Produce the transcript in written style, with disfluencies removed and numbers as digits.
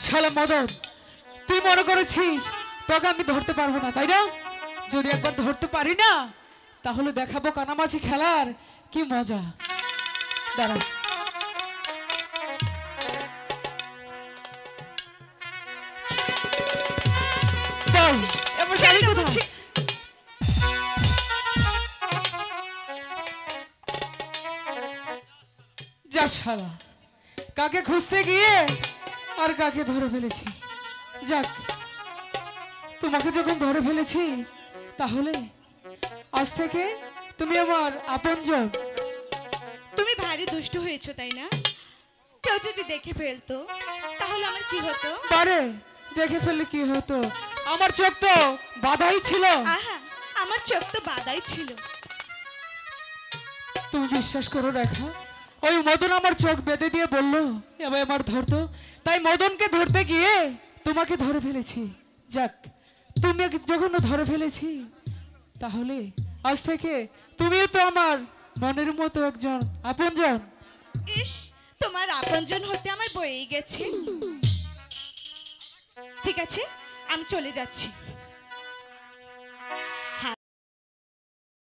শালা মদন, তুই মনে করেছিস তোকে আমি ধরতে পারবো না, তাই না? যদি একবার ধরতে পারি না, তাহলে দেখাবো কানামাছি খেলার কি মজা। দাঁড়া, যা শালা, কাকে খুঁজতে গিয়ে আর কাকে ধরে ফেলেছি। যাক, তোমাকে যখন ধরে ফেলেছি, তাহলে আজ থেকে তুমি আমার আপনজন। তুমি ভারী দুষ্ট হয়েছো, তাই না? কেউ যদি দেখে ফেলতো তাহলে আমার কি হতো? পারে দেখে ফেললে কি হতো? আমার চোখ তো বাধাই ছিল। আহা, আমার চোখ তো বাধাই ছিল। তুমি বিশ্বাস করো রেখা, ওই মদন আমার চোখ বেঁধে দিয়ে বললো এবার আমার ধরতো, তাই মদনকে ধরতে গিয়ে তোমাকে ধরে ফেলেছি। যাক, তুমি যখন ধরে ফেলেছি, তাহলে আজ থেকে তুমিও তো আমার মনের মতো একজন আপনজন। ইস, তোমার আপনজন হতে আমার বয়েই গেছে। ঠিক আছে, আমি চলে যাচ্ছি।